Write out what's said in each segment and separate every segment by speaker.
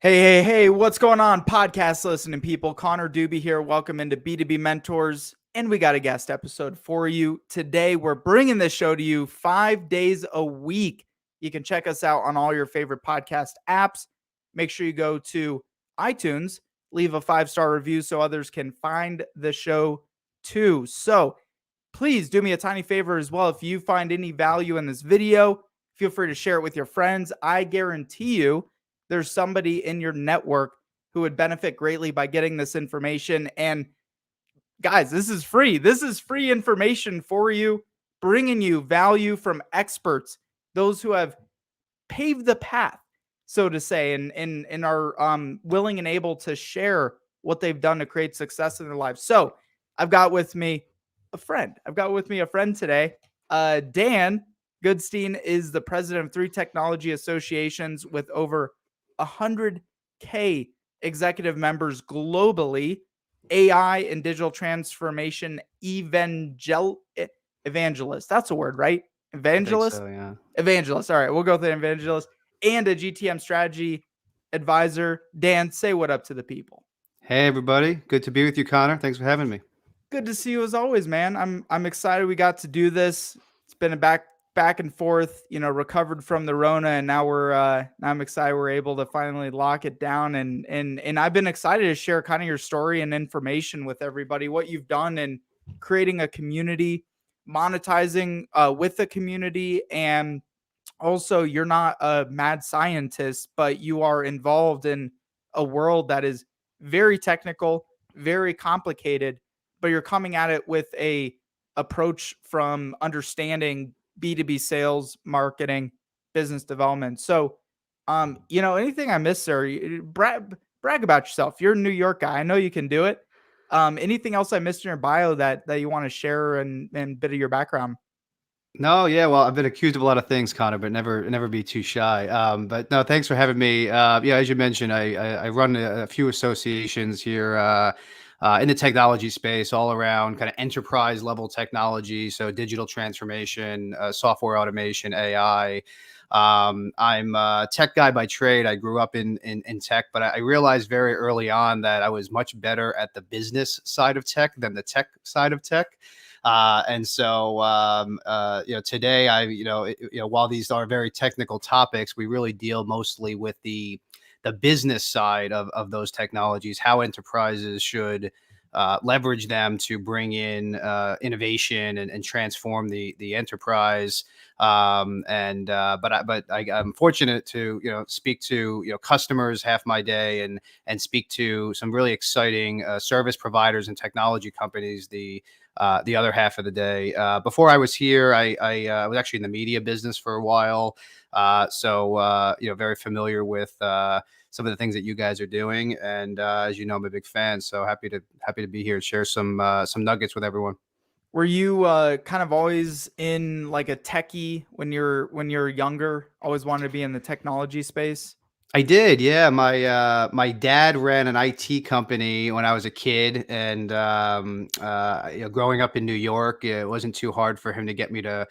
Speaker 1: Hey, what's going on, podcast listening people? Connor Doobie here. Welcome into B2B Mentors, and we got a guest episode for you. Today, we're bringing this show to you 5 days a week. You can check us out on all your favorite podcast apps. Make sure you go to iTunes, leave a 5-star review so others can find the show too. So please do me a tiny favor as well. If you find any value in this video, feel free to share it with your friends. I guarantee you, there's somebody in your network who would benefit greatly by getting this information. And guys, this is free. This is free information for you, bringing you value from experts, those who have paved the path, so to say, and are willing and able to share what they've done to create success in their lives. So I've got with me a friend. Today. Dan Goodstein is the president of 3 technology associations with over 100K executive members globally. AI and digital transformation evangelist. That's a word, right? Evangelist?
Speaker 2: I think so, yeah.
Speaker 1: Evangelist. All right, we'll go with the evangelist. And a GTM strategy advisor. Dan, say what up to the people.
Speaker 2: Hey, everybody. Good to be with you, Connor. Thanks for having me.
Speaker 1: Good to see you as always, man. I'm excited we got to do this. It's been a back and forth, recovered from the Rona, and now I'm excited we're able to finally lock it down. And I've been excited to share kind of your story and information with everybody, what you've done in creating a community, monetizing with the community, and also you're not a mad scientist, but you are involved in a world that is very technical, very complicated, but you're coming at it with a approach from understanding B2B sales, marketing, business development. So, anything I missed there, brag about yourself. You're a New York guy. I know you can do it. Anything else I missed in your bio that you want to share and bit of your background?
Speaker 2: No, yeah, well, I've been accused of a lot of things, Connor, but never be too shy. But no, thanks for having me. Yeah, as you mentioned, I run a few associations here in the technology space, all around kind of enterprise level technology, so digital transformation, software automation, AI. I'm a tech guy by trade. I grew up in tech, but I realized very early on that I was much better at the business side of tech than the tech side of tech. And so, today while these are very technical topics, we really deal mostly with the business side of those technologies, how enterprises should leverage them to bring in innovation and transform the enterprise. But I'm fortunate to speak to customers half my day and speak to some really exciting service providers and technology companies the other half of the day. Before I was here, I was actually in the media business for a while. So very familiar with some of the things that you guys are doing. And as you know, I'm a big fan. So happy to be here and share some nuggets with everyone.
Speaker 1: Were you kind of always in like a techie when you're younger? Always wanted to be in the technology space?
Speaker 2: I did, yeah. My dad ran an IT company when I was a kid, and growing up in New York, it wasn't too hard for him to get me to,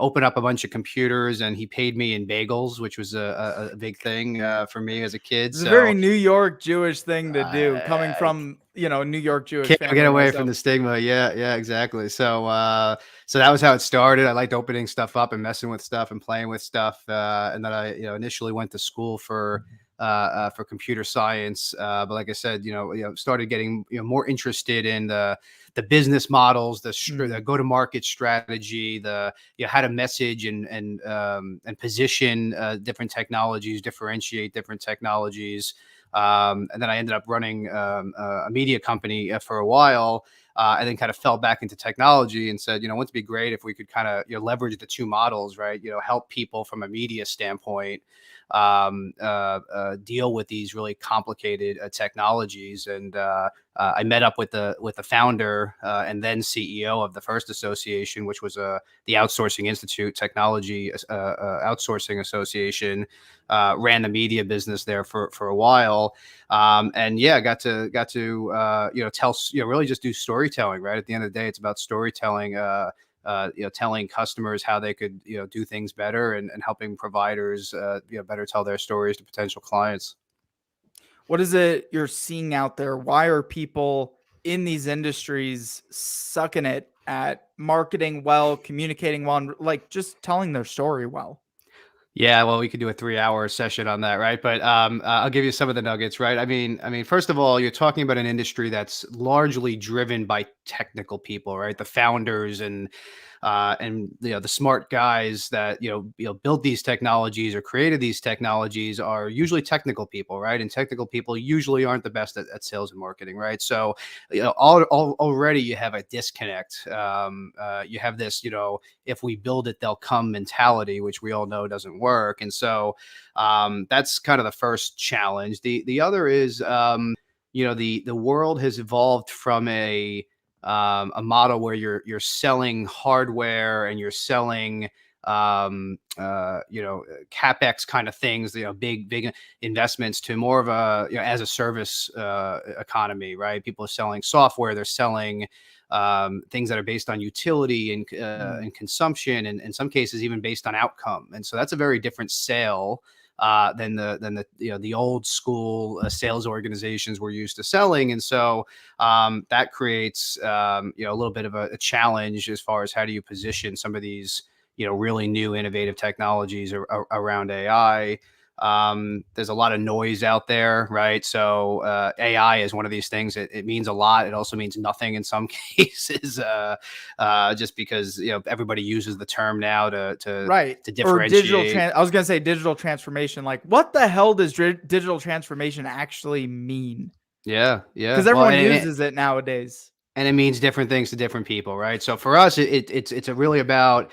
Speaker 2: open up a bunch of computers, and he paid me in bagels, which was a big thing for me as a kid.
Speaker 1: It's a very New York Jewish thing to do, coming from New York Jewish
Speaker 2: can't
Speaker 1: family.
Speaker 2: Get away from the stigma. Yeah, exactly. So so that was how it started. I liked opening stuff up and messing with stuff and playing with stuff. And then I initially went to school for computer science. But like I said, started getting more interested in the business models, the go-to-market strategy, how to message and position different technologies, differentiate different technologies. And then I ended up running a media company for a while, and then kind of fell back into technology and said, wouldn't it be great if we could kind of leverage the two models, right? Help people from a media standpoint deal with these really complicated technologies. And I met up with the founder and then CEO of the first association, which was the Outsourcing Institute Technology Outsourcing Association. Ran the media business there for a while, and yeah, got to tell really just do storytelling. Right at the end of the day, it's about storytelling. Telling customers how they could do things better, and helping providers better tell their stories to potential clients.
Speaker 1: What is it you're seeing out there? Why are people in these industries sucking it at marketing well, communicating well, and like just telling their story well?
Speaker 2: Yeah, well, we could do a 3-hour session on that, right? But I'll give you some of the nuggets, right? I mean, first of all, you're talking about an industry that's largely driven by technical people, right? The founders and the smart guys that build these technologies or created these technologies are usually technical people, right? And technical people usually aren't the best at sales and marketing, right? So already you have a disconnect. You have this, if we build it, they'll come mentality, which we all know doesn't work. And so that's kind of the first challenge. The other is the world has evolved from a model where you're selling hardware and you're selling capex kind of things, big investments, to more of a as a service economy, right? People are selling software, they're selling things that are based on utility and consumption, and in some cases even based on outcome. And so that's a very different sale than the old school sales organizations were used to selling. And so that creates a little bit of a challenge as far as how do you position some of these really new innovative technologies around AI. There's a lot of noise out there, right? So AI is one of these things. It means a lot. It also means nothing in some cases, just because everybody uses the term now
Speaker 1: Right.
Speaker 2: to
Speaker 1: Or
Speaker 2: differentiate.
Speaker 1: I was going to say digital transformation. Like, what the hell does digital transformation actually mean?
Speaker 2: Yeah, yeah.
Speaker 1: Because
Speaker 2: Well,
Speaker 1: everyone uses it nowadays.
Speaker 2: and it means different things to different people, right? So for us, it's really about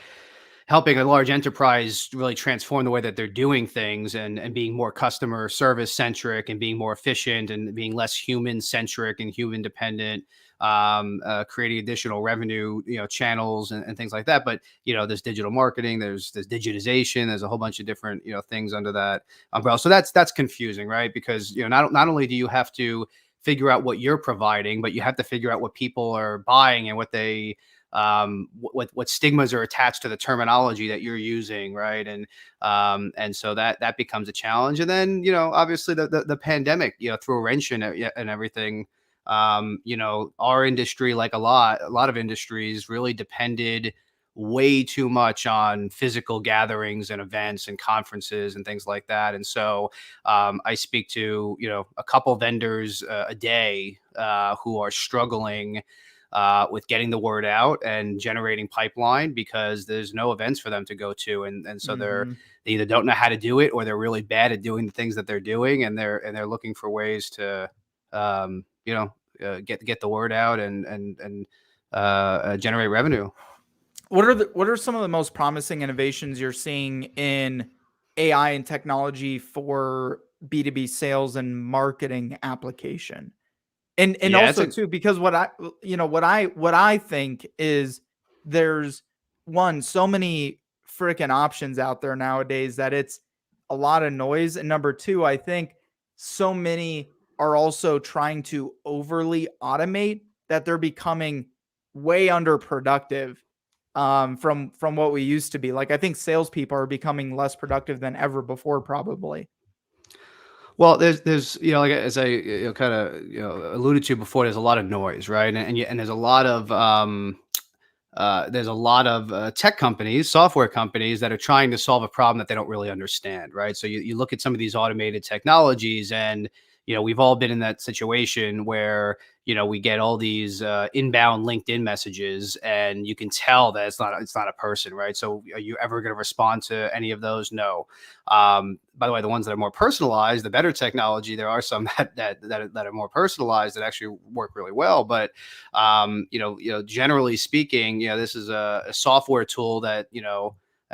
Speaker 2: helping a large enterprise really transform the way that they're doing things, and being more customer service centric, and being more efficient, and being less human centric and human dependent, creating additional revenue channels and things like that. But there's digital marketing, there's digitization, there's a whole bunch of different things under that umbrella. So that's confusing, right? Because not only do you have to figure out what you're providing, but you have to figure out what people are buying and what they what stigmas are attached to the terminology that you're using, right? And so that becomes a challenge. And then obviously the pandemic threw a wrench in it and everything. Our industry, like a lot of industries, really depended way too much on physical gatherings and events and conferences and things like that. And so I speak to a couple vendors a day who are struggling with getting the word out and generating pipeline, because there's no events for them to go to, and so
Speaker 1: Mm-hmm.
Speaker 2: they either don't know how to do it, or they're really bad at doing the things that they're doing, and they're looking for ways to get the word out and generate revenue.
Speaker 1: What are some of the most promising innovations you're seeing in AI and technology for B2B sales and marketing application? And
Speaker 2: Yeah, it's
Speaker 1: also
Speaker 2: a
Speaker 1: too, because what I think is there's so many freaking options out there nowadays that it's a lot of noise. And number two, I think so many are also trying to overly automate that they're becoming way underproductive from what we used to be. Like, I think salespeople are becoming less productive than ever before, probably.
Speaker 2: Well, there's like as I kind of alluded to before, there's a lot of noise, right? And there's a lot of tech companies, software companies that are trying to solve a problem that they don't really understand, right? So you look at some of these automated technologies, and we've all been in that situation where we get all these inbound LinkedIn messages, and you can tell that it's not a person, right? So are you ever going to respond to any of those? No. By the way, the ones that are more personalized, the better technology, there are some that are more personalized that actually work really well. But generally speaking, this is a software tool that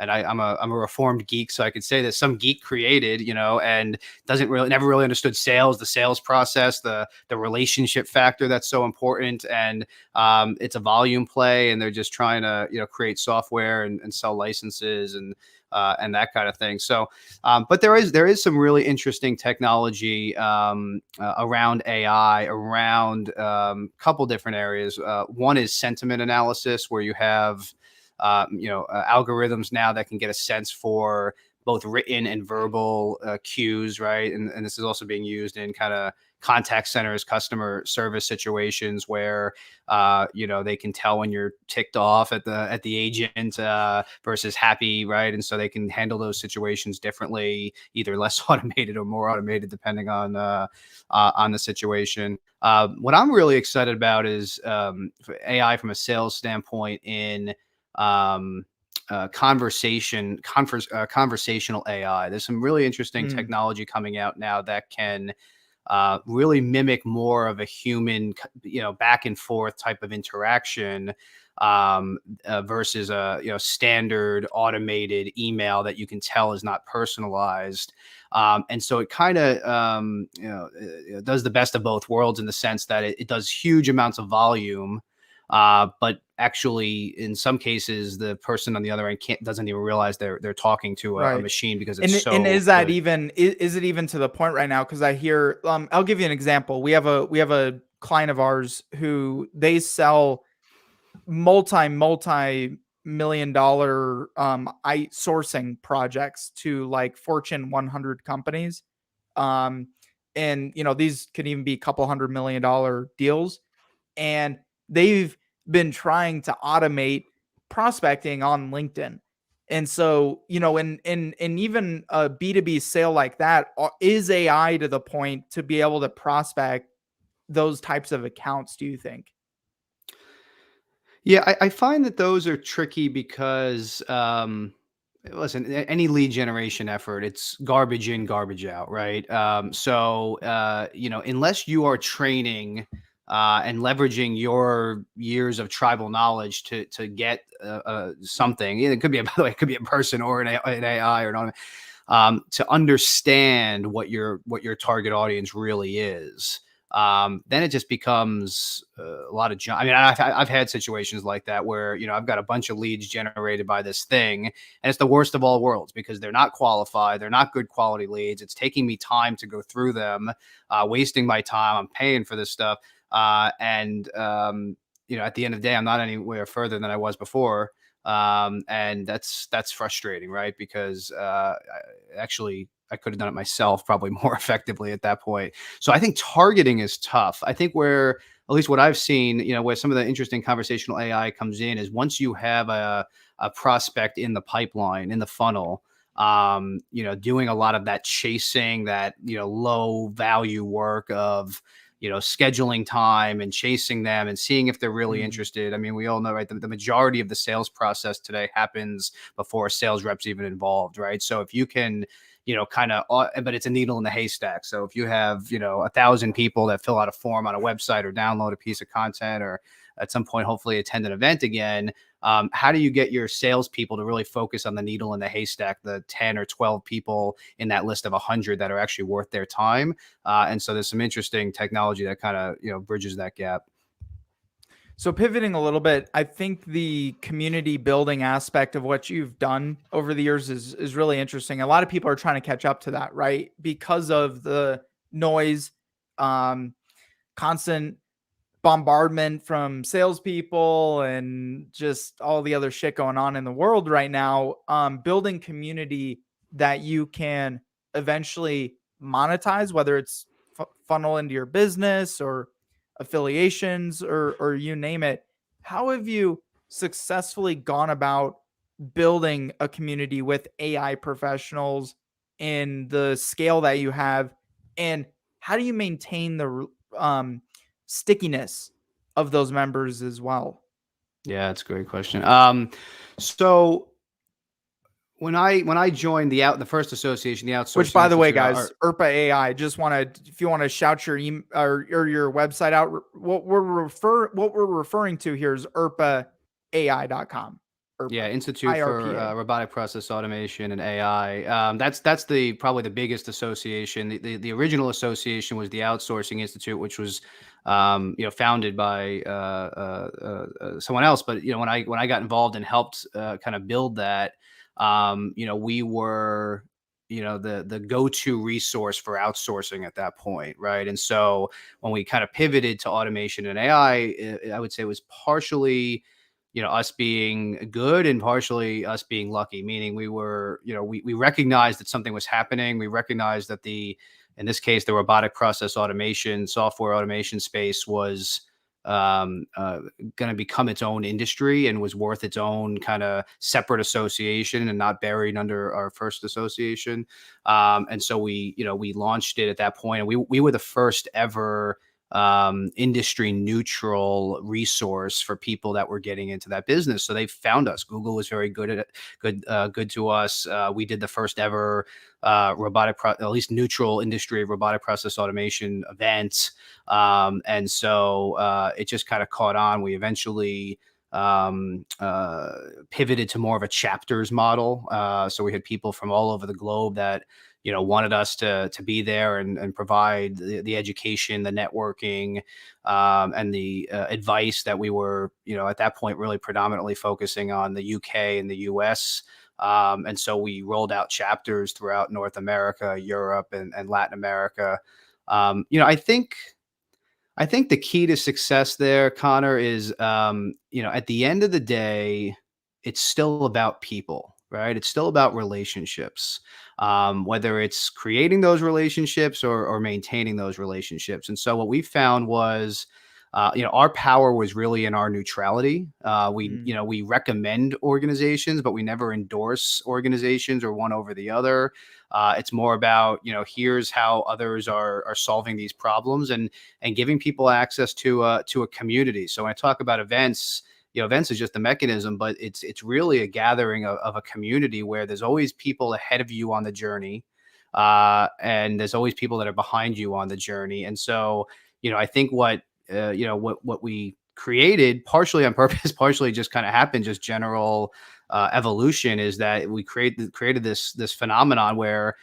Speaker 2: and I'm a reformed geek, so I could say that some geek created, and never really understood sales, the sales process, the relationship factor that's so important, and it's a volume play, and they're just trying to create software and sell licenses and that kind of thing. So, but there is some really interesting technology around AI, around a couple different areas. One is sentiment analysis, where you have algorithms now that can get a sense for both written and verbal cues, right? And this is also being used in kind of contact centers, customer service situations where they can tell when you're ticked off at the agent versus happy, right? And so they can handle those situations differently, either less automated or more automated, depending on the situation. What I'm really excited about is AI from a sales standpoint in conversational AI. There's some really interesting technology coming out now that can really mimic more of a human, back and forth type of interaction versus a standard automated email that you can tell is not personalized. And so it kind of it does the best of both worlds in the sense that it does huge amounts of volume. But actually, in some cases, the person on the other end doesn't even realize they're talking to a machine because it's
Speaker 1: and is that
Speaker 2: good.
Speaker 1: even is it even to the point right now? Because I hear I'll give you an example. We have a client of ours who they sell multi million dollar sourcing projects to like Fortune 100 companies. And these could even be a couple $100 million deals, and they've been trying to automate prospecting on LinkedIn. And so, in even a B2B sale like that, is AI to the point to be able to prospect those types of accounts, do you think?
Speaker 2: Yeah, I find that those are tricky because, listen, any lead generation effort, it's garbage in, garbage out, right? Unless you are training and leveraging your years of tribal knowledge to get something, it could be, by the way, it could be a person or an AI or an to understand what your target audience really is. Then it just becomes a lot of junk. I mean, I've had situations like that where I've got a bunch of leads generated by this thing, and it's the worst of all worlds because they're not qualified, they're not good quality leads. It's taking me time to go through them, wasting my time. I'm paying for this stuff, and at the end of the day, I'm not anywhere further than I was before. And that's frustrating, right? Because actually I could have done it myself probably more effectively at that point. So I think targeting is tough. I think where, at least what I've seen, where some of the interesting conversational AI comes in is once you have a prospect in the pipeline, in the funnel, doing a lot of that chasing, that, low value work of, scheduling time and chasing them and seeing if they're really interested. I mean, we all know, right? The majority of the sales process today happens before a sales rep's even involved, right? So if you can, but it's a needle in the haystack. So if you have, 1,000 people that fill out a form on a website or download a piece of content or at some point, hopefully attend an event again, how do you get your salespeople to really focus on the needle in the haystack, the 10 or 12 people in that list of 100 that are actually worth their time? And so there's some interesting technology that kind of, bridges that gap.
Speaker 1: So pivoting a little bit, I think the community building aspect of what you've done over the years is really interesting. A lot of people are trying to catch up to that, right? Because of the noise, constant bombardment from salespeople, and just all the other shit going on in the world right now. Building community that you can eventually monetize, whether it's funnel into your business or affiliations or you name it. How have you successfully gone about building a community with AI professionals in the scale that you have? And how do you maintain the stickiness of those members as well?
Speaker 2: Yeah, that's a great question. So when I joined the first association, the
Speaker 1: Which,
Speaker 2: Outsourcing
Speaker 1: by the way,
Speaker 2: Institute,
Speaker 1: guys, ERPA AI. Just want to, if you want to shout your email or your website out, what we're referring to here is ERPAAI.com.
Speaker 2: Yeah,
Speaker 1: IRPA.
Speaker 2: Institute for
Speaker 1: IRPA.
Speaker 2: Robotic Process Automation and AI. That's the probably the biggest association. The original association was the Outsourcing Institute, which was founded by someone else. But when I got involved and helped kind of build that, we were the go-to resource for outsourcing at that point, right? And so when we kind of pivoted to automation and AI, I would say it was partially us being good and partially us being lucky, meaning we were, we recognized that something was happening. We recognized that in this case, the robotic process automation, software automation space was going to become its own industry and was worth its own kind of separate association and not buried under our first association. And so we launched it at that point, and we were the first ever industry neutral resource for people that were getting into that business. So they found us. Google was very good at it, good to us. We did the first ever at least neutral industry robotic process automation event. And so it just kind of caught on. We eventually pivoted to more of a chapters model. So we had people from all over the globe that wanted us to be there and provide the education, the networking, and the advice that we were at that point really predominantly focusing on the UK and the US. And so we rolled out chapters throughout North America, Europe, and Latin America. I think the key to success there, Connor, is at the end of the day, it's still about people, right? It's still about relationships, whether it's creating those relationships or maintaining those relationships. And so what we found was, our power was really in our neutrality. We recommend organizations, but we never endorse organizations or one over the other. It's more about, here's how others are solving these problems and giving people access to a community. So when I talk about events, events is just a mechanism, but it's really a gathering of a community where there's always people ahead of you on the journey, and there's always people that are behind you on the journey. And so, I think what we created, partially on purpose, partially just kind of happened, just general evolution, is that we created this phenomenon where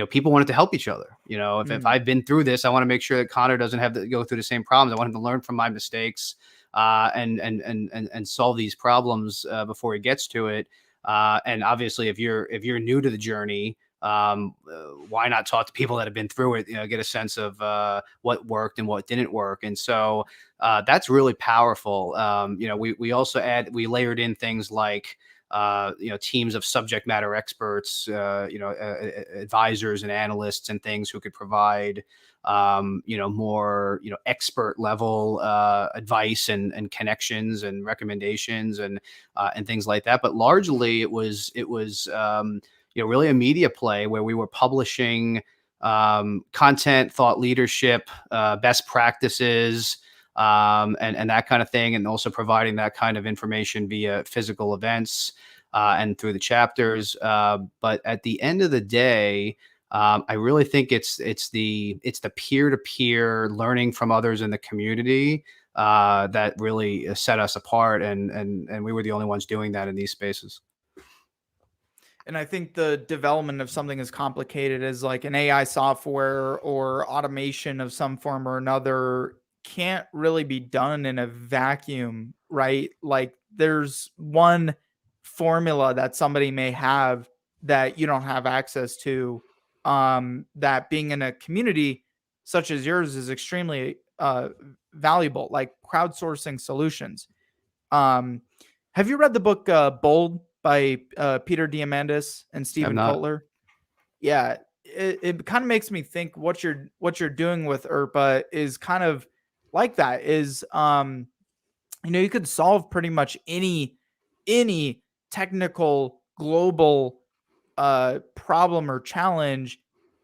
Speaker 2: people wanted to help each other. If I've been through this, I want to make sure that Connor doesn't have to go through the same problems. I want him to learn from my mistakes, and solve these problems before he gets to it. And obviously, if you're new to the journey, why not talk to people that have been through it? Get a sense of what worked and what didn't work. And so that's really powerful. We layered in things like teams of subject matter experts, advisors and analysts and things who could provide more expert level advice and connections and recommendations and things like that. But largely it was really a media play where we were publishing content, thought leadership, best practices, and that kind of thing, and also providing that kind of information via physical events and through the chapters. But at the end of the day, I really think it's the peer-to-peer learning from others in the community that really set us apart, and we were the only ones doing that in these spaces.
Speaker 1: And I think the development of something as complicated as like an AI software or automation of some form or another can't really be done in a vacuum, right? Like there's one formula that somebody may have that you don't have access to. That being in a community such as yours is extremely valuable, like crowdsourcing solutions. Um, have you read the book Bold by Peter Diamandis and
Speaker 2: I'm
Speaker 1: Stephen
Speaker 2: not.
Speaker 1: Kotler? Yeah, it kind of makes me think what you're doing with ERPA is kind of like that. Is you could solve pretty much any technical global problem or challenge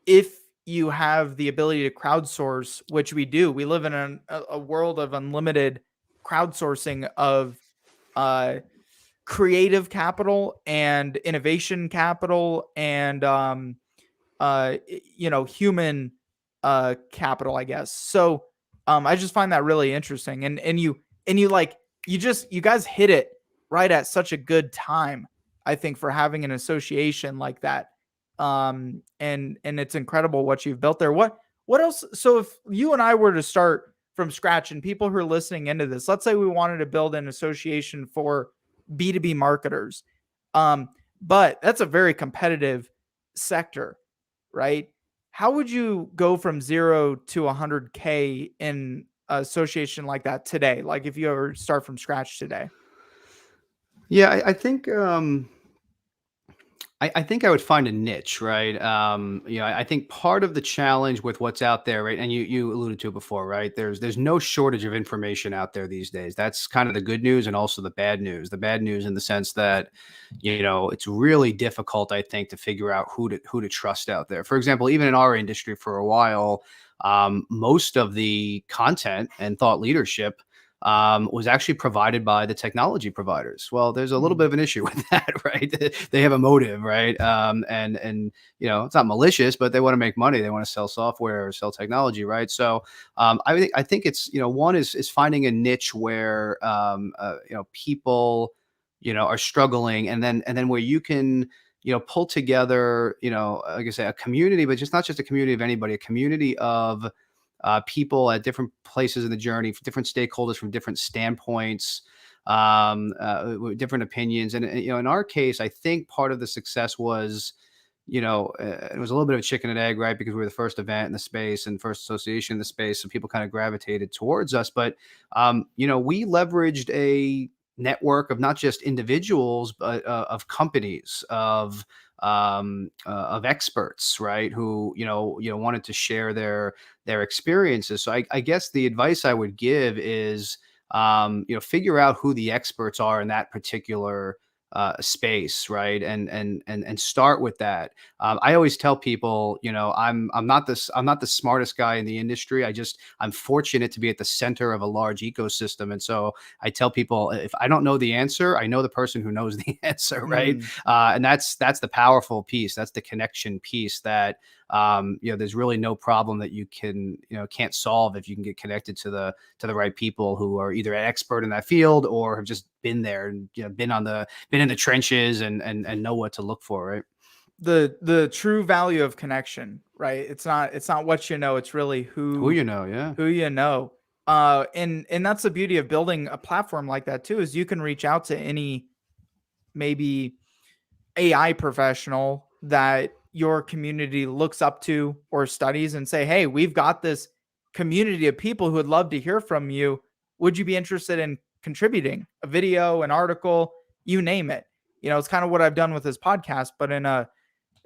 Speaker 1: if you have the ability to crowdsource, which we do. We live in a world of unlimited crowdsourcing of uh, creative capital and innovation capital and human capital, I guess. So I just find that really interesting. And you like you guys hit it right at such a good time, I think, for having an association like that. And it's incredible what you've built there. What else? So if you and I were to start from scratch, and people who are listening into this, let's say we wanted to build an association for B2B marketers, um, but that's a very competitive sector, right? How would you go from 0 to 100K in an association like that today? Like if you ever start from scratch today?
Speaker 2: Yeah, I think I think I would find a niche, right? I think part of the challenge with what's out there, right, and you alluded to it before, right? There's no shortage of information out there these days. That's kind of the good news and also the bad news. The bad news in the sense that, it's really difficult, I think, to figure out who to trust out there. For example, even in our industry for a while, most of the content and thought leadership was actually provided by the technology providers. Well, there's a little bit
Speaker 1: Mm.
Speaker 2: of an issue with that, right? They have a motive, right? And it's not malicious, but they want to make money. They want to sell software or sell technology, right? So I think it's one is finding a niche where people are struggling, and then where you can pull together like I say, a community, but just not just a community of anybody, a community of people at different places in the journey, different stakeholders from different standpoints, with different opinions. And in our case, I think part of the success was, it was a little bit of a chicken and egg, right? Because we were the first event in the space and first association in the space, so people kind of gravitated towards us. But we leveraged a network of not just individuals, but of companies, of experts, right? Who wanted to share their experiences. So I guess the advice I would give is, figure out who the experts are in that particular space, right? And start with that. I always tell people, I'm not the smartest guy in the industry. I'm fortunate to be at the center of a large ecosystem, and so I tell people, if I don't know the answer, I know the person who knows the answer, right?
Speaker 1: Mm.
Speaker 2: And that's the powerful piece. That's the connection piece that there's really no problem that you can't solve if you can get connected to the right people who are either an expert in that field or have just been there and been in the trenches and know what to look for, right?
Speaker 1: The true value of connection, right? It's not what you know, it's really
Speaker 2: Who
Speaker 1: who
Speaker 2: you know, yeah.
Speaker 1: who you know. And that's the beauty of building a platform like that too, is you can reach out to any maybe AI professional that your community looks up to or studies and say, "Hey, we've got this community of people who would love to hear from you. Would you be interested in contributing a video, an article, you name it?" It's kind of what I've done with this podcast, but in a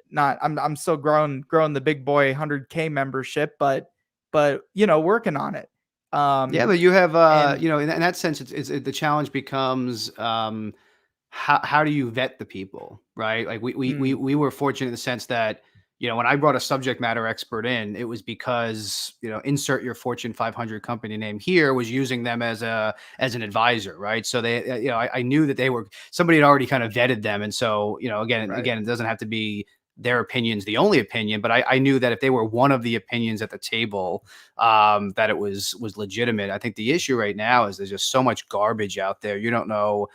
Speaker 1: not I'm still growing the big boy 100K membership, but working on it.
Speaker 2: Yeah,
Speaker 1: Um
Speaker 2: but you have
Speaker 1: and
Speaker 2: in that sense, the challenge becomes, how do you vet the people, right? Like
Speaker 1: mm,
Speaker 2: we were fortunate in the sense that when I brought a subject matter expert in, it was because insert your Fortune 500 company name here was using them as an advisor, right? So they I knew that they were somebody had already kind of vetted them, and so
Speaker 1: right.
Speaker 2: again, it doesn't have to be their opinions the only opinion, but I knew that if they were one of the opinions at the table, that it was legitimate. I think the issue right now is there's just so much garbage out there. You don't know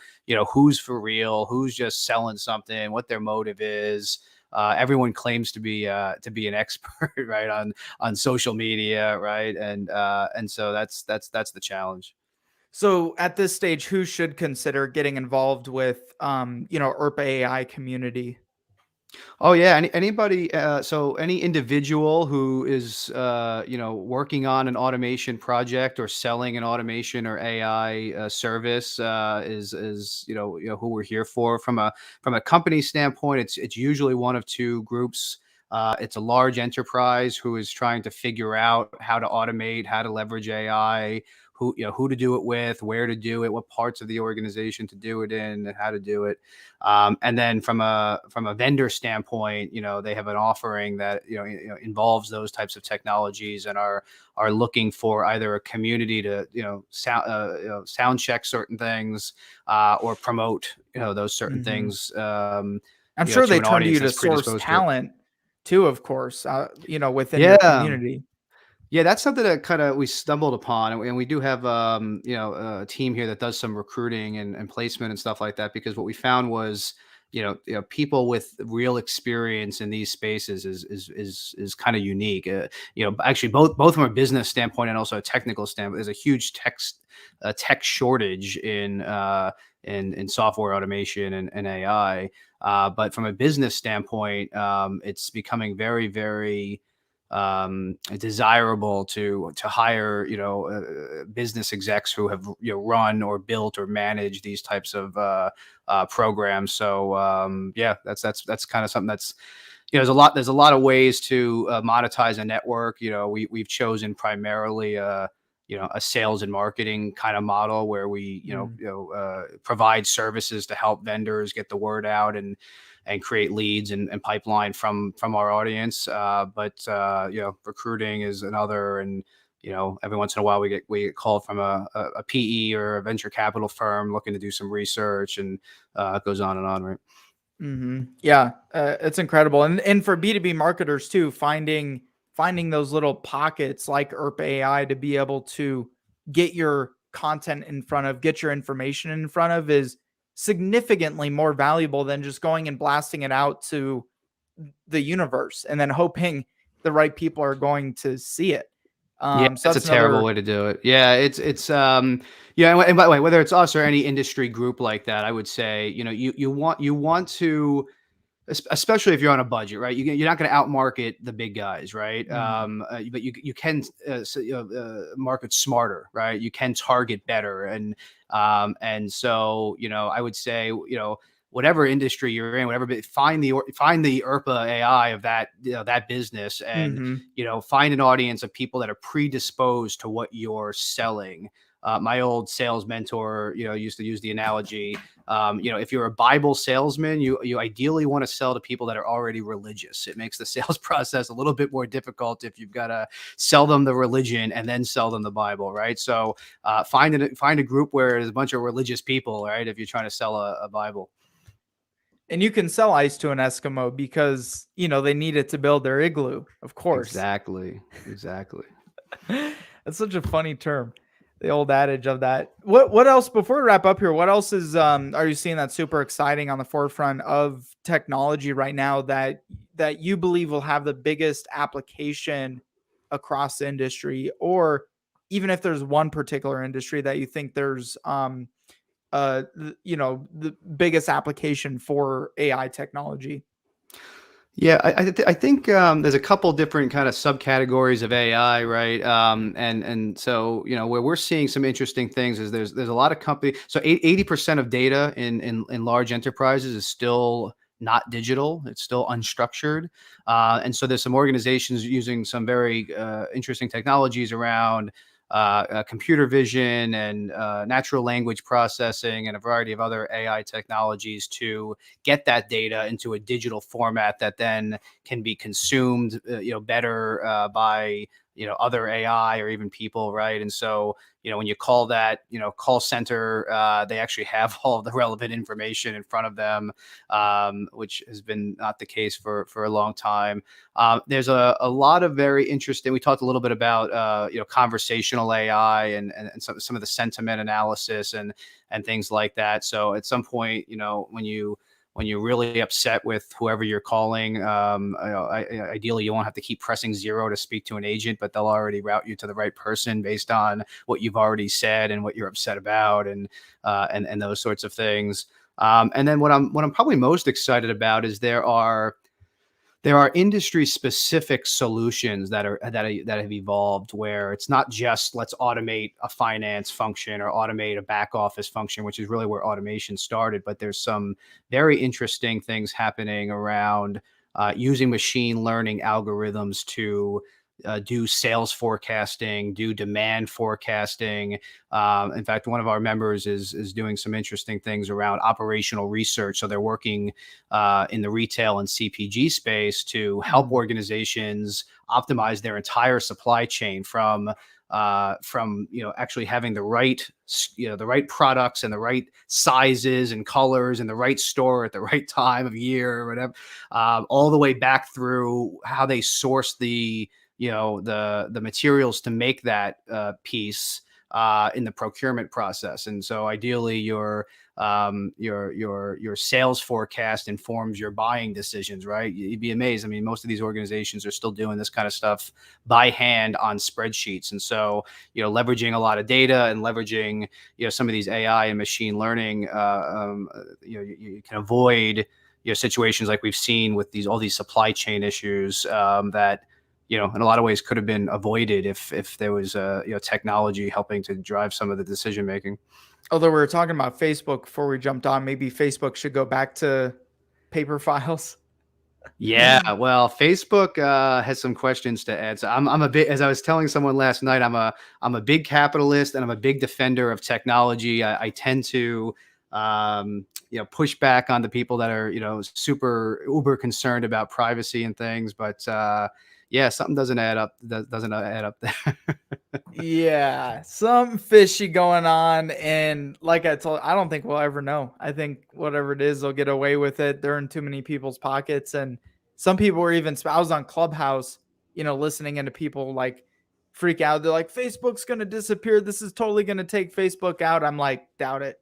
Speaker 2: who's for real, who's just selling something, what their motive is. Everyone claims to be an expert, right, on social media, right, and so that's the challenge.
Speaker 1: So at this stage, who should consider getting involved with ERPA AI community?
Speaker 2: Oh yeah, anybody. So any individual who is working on an automation project or selling an automation or AI service is who we're here for. From a company standpoint, it's usually one of two groups. It's a large enterprise who is trying to figure out how to automate, how to leverage AI, who to do it with, where to do it, what parts of the organization to do it in, and how to do it. And then from a vendor standpoint, they have an offering that involves those types of technologies and are looking for either a community to sound check certain things, or promote those certain
Speaker 1: Mhm.
Speaker 2: things,
Speaker 1: I'm sure
Speaker 2: to
Speaker 1: they
Speaker 2: an
Speaker 1: turn to
Speaker 2: audience
Speaker 1: you to
Speaker 2: that's
Speaker 1: source
Speaker 2: predisposed to it.
Speaker 1: talent too, of course, within your
Speaker 2: Yeah.
Speaker 1: community.
Speaker 2: Yeah, that's something that kind of we stumbled upon, and we do have a team here that does some recruiting and placement and stuff like that. Because what we found was, people with real experience in these spaces is kind of unique. Actually, both from a business standpoint and also a technical standpoint, there's a huge tech shortage in software automation and AI. But from a business standpoint, it's becoming very, very desirable to hire business execs who have run or built or managed these types of programs. So yeah, that's kind of something that's there's a lot of ways to monetize a network. We've chosen primarily a sales and marketing kind of model where we
Speaker 1: Mm.
Speaker 2: provide services to help vendors get the word out and create leads and pipeline from our audience. But recruiting is another, and every once in a while we get called from a PE or a venture capital firm looking to do some research, and it goes on and on, right?
Speaker 1: Yeah, it's incredible, and for B2B marketers too, finding those little pockets like ERP AI to be able to get your content in front of, get your information in front of, is significantly more valuable than just going and blasting it out to the universe and then hoping the right people are going to see it.
Speaker 2: Yeah,
Speaker 1: So
Speaker 2: that's a
Speaker 1: that's
Speaker 2: terrible
Speaker 1: another.
Speaker 2: way to do it. Yeah, it's yeah, and by the way, whether it's us or any industry group like that, I would say, you want to, especially if you're on a budget, right? You're not going to outmarket the big guys, right?
Speaker 1: Mhm.
Speaker 2: But you can market smarter, right? You can target better, and so I would say whatever industry you're in, whatever, find the ERPA AI of that business, and
Speaker 1: Mhm.
Speaker 2: find an audience of people that are predisposed to what you're selling. My old sales mentor, used to use the analogy. If you're a Bible salesman, you ideally want to sell to people that are already religious. It makes the sales process a little bit more difficult if you've got to sell them the religion and then sell them the Bible, right? So find a group where there's a bunch of religious people, right? If you're trying to sell a Bible.
Speaker 1: And you can sell ice to an Eskimo because, they need it to build their igloo, of course.
Speaker 2: Exactly, exactly.
Speaker 1: That's such a funny term. The old adage of that. What else before we wrap up here? What else is are you seeing that's super exciting on the forefront of technology right now that you believe will have the biggest application across the industry, or even if there's one particular industry that you think there's the biggest application for AI technology?
Speaker 2: Yeah, I think there's a couple different kind of subcategories of AI, right? And so where we're seeing some interesting things is there's a lot of company. So 80% of data in large enterprises is still not digital; it's still unstructured. And so there's some organizations using some very interesting technologies around computer vision and natural language processing and a variety of other AI technologies to get that data into a digital format that then can be consumed, better by other AI or even people, right? And so when you call that call center, they actually have all of the relevant information in front of them, which has been not the case for a long time. There's a lot of very interesting. We talked a little bit about conversational AI and some of the sentiment analysis and things like that. So at some point, when you're really upset with whoever you're calling, ideally you won't have to keep pressing zero to speak to an agent, but they'll already route you to the right person based on what you've already said and what you're upset about, and those sorts of things. And then what I'm probably most excited about is there are industry specific solutions that have evolved where it's not just let's automate a finance function or automate a back office function, which is really where automation started. But there's some very interesting things happening around using machine learning algorithms to do sales forecasting, do demand forecasting. In fact, one of our members is doing some interesting things around operational research. So they're working in the retail and CPG space to help
Speaker 1: Mm.
Speaker 2: organizations optimize their entire supply chain from actually having the right products and the right sizes and colors and the right store at the right time of year or whatever, all the way back through how they source the materials to make that piece in the procurement process. And so ideally your sales forecast informs your buying decisions, right? You'd be amazed. I mean, most of these organizations are still doing this kind of stuff by hand on spreadsheets. And so, leveraging a lot of data and leveraging, some of these AI and machine learning, you can avoid, situations like we've seen with all these supply chain issues that, in a lot of ways could have been avoided if there was technology helping to drive some of the decision making.
Speaker 1: Although we were talking about Facebook before we jumped on, maybe Facebook should go back to paper files.
Speaker 2: Yeah, well, Facebook has some questions to add. So I'm a bit, as I was telling someone last night, I'm a big capitalist and I'm a big defender of technology. I tend to push back on the people that are super uber concerned about privacy and things, but yeah, something doesn't add up. Doesn't add up there.
Speaker 1: Yeah, something fishy going on. And like I told, I don't think we'll ever know. I think whatever it is, they'll get away with it. They're in too many people's pockets. And some people were even, I was on Clubhouse, listening into people like freak out. They're like, Facebook's going to disappear. This is totally going to take Facebook out. I'm like, doubt it.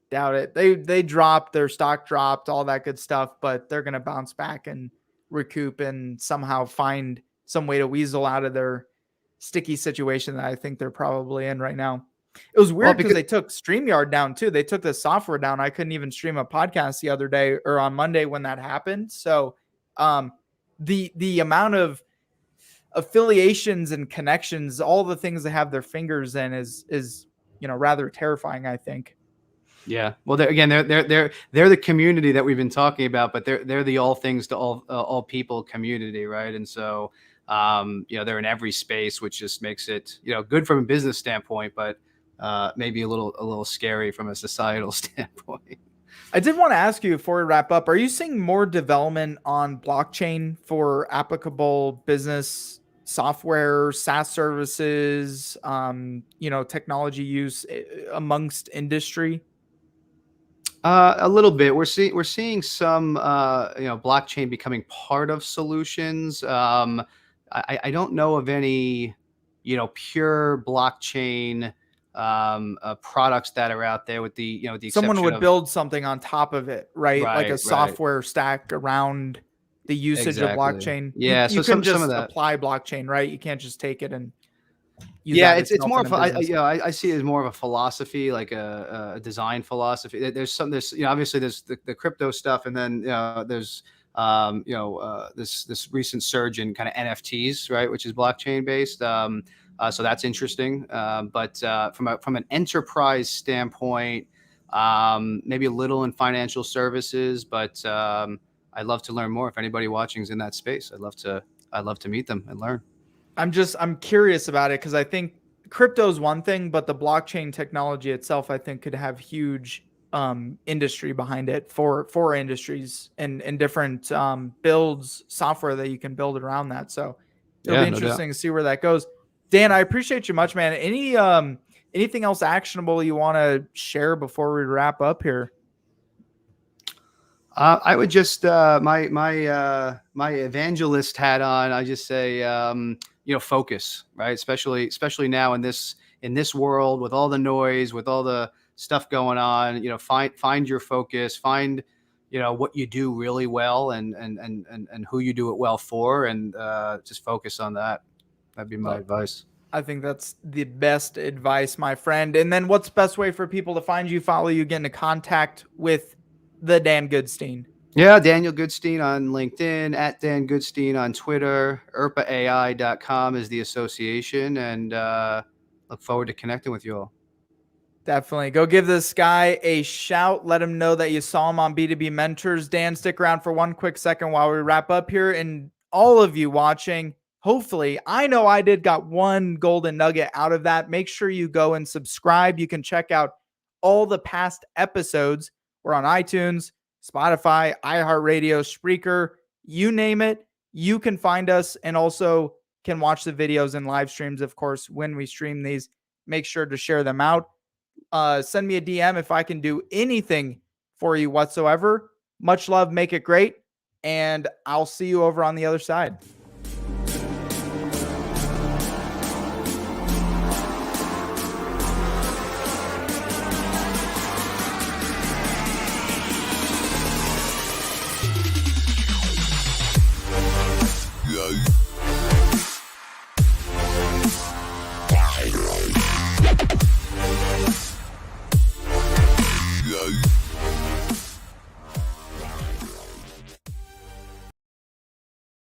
Speaker 1: They dropped, their stock dropped, all that good stuff, but they're going to bounce back and recoup and somehow find some way to weasel out of their sticky situation that I think they're probably in right now. It was weird because they took StreamYard down too. They took the software down. I couldn't even stream a podcast the other day or on Monday when that happened. So the amount of affiliations and connections, all the things they have their fingers in is rather terrifying, I think.
Speaker 2: Yeah. Well, they're the community that we've been talking about, but they're the all things to all people community, right? And so they're in every space, which just makes it, good from a business standpoint, but maybe a little scary from a societal standpoint.
Speaker 1: I did want to ask you before we wrap up, are you seeing more development on blockchain for applicable business software, SaaS services, technology use amongst industry?
Speaker 2: A little bit. We're seeing some blockchain becoming part of solutions. I don't know of any pure blockchain products that are out there with the the
Speaker 1: someone would build something on top of it, right? Like a
Speaker 2: Right.
Speaker 1: software stack around the usage of blockchain.
Speaker 2: Yeah,
Speaker 1: You
Speaker 2: so
Speaker 1: can
Speaker 2: some of
Speaker 1: just
Speaker 2: that.
Speaker 1: apply blockchain, right? You can't just take it and use
Speaker 2: Yeah,
Speaker 1: that
Speaker 2: it's
Speaker 1: itself
Speaker 2: more
Speaker 1: in
Speaker 2: of
Speaker 1: a
Speaker 2: a,
Speaker 1: business.
Speaker 2: I see it as more of a philosophy, like a design philosophy. There's obviously there's the crypto stuff, and then there's this recent surge in kind of NFTs, right, which is blockchain based. So that's interesting. But from an enterprise standpoint, maybe a little in financial services, but I'd love to learn more. If anybody watching is in that space, I'd love to meet them and learn.
Speaker 1: I'm curious about it because I think crypto is one thing, but the blockchain technology itself, I think, could have huge industry behind it for industries and different builds, software that you can build around that. So it'll be
Speaker 2: Yeah, no doubt.
Speaker 1: interesting to see where that goes. Dan, I appreciate you much, man. Anything else actionable you want to share before we wrap up here?
Speaker 2: I would just my evangelist hat on. I just say focus, right? Especially now in this world with all the noise, with all the stuff going on. Find your focus. Find what you do really well and who you do it well for, and just focus on that. That'd be my advice.
Speaker 1: I think that's the best advice, my friend. And then what's the best way for people to find you, follow you, get into contact with the Dan Goodstein?
Speaker 2: Yeah, Daniel Goodstein on LinkedIn, at Dan Goodstein on Twitter, ERPAAI.com is the association, and look forward to connecting with you all.
Speaker 1: Definitely. Go give this guy a shout. Let him know that you saw him on B2B Mentors. Dan, stick around for one quick second while we wrap up here. And all of you watching, hopefully, I know I got one golden nugget out of that. Make sure you go and subscribe. You can check out all the past episodes. We're on iTunes, Spotify, iHeartRadio, Spreaker, you name it. You can find us and also can watch the videos and live streams, of course, when we stream these. Make sure to share them out. Send me a DM if I can do anything for you whatsoever. Much love. Make it great. And I'll see you over on the other side.
Speaker 3: go.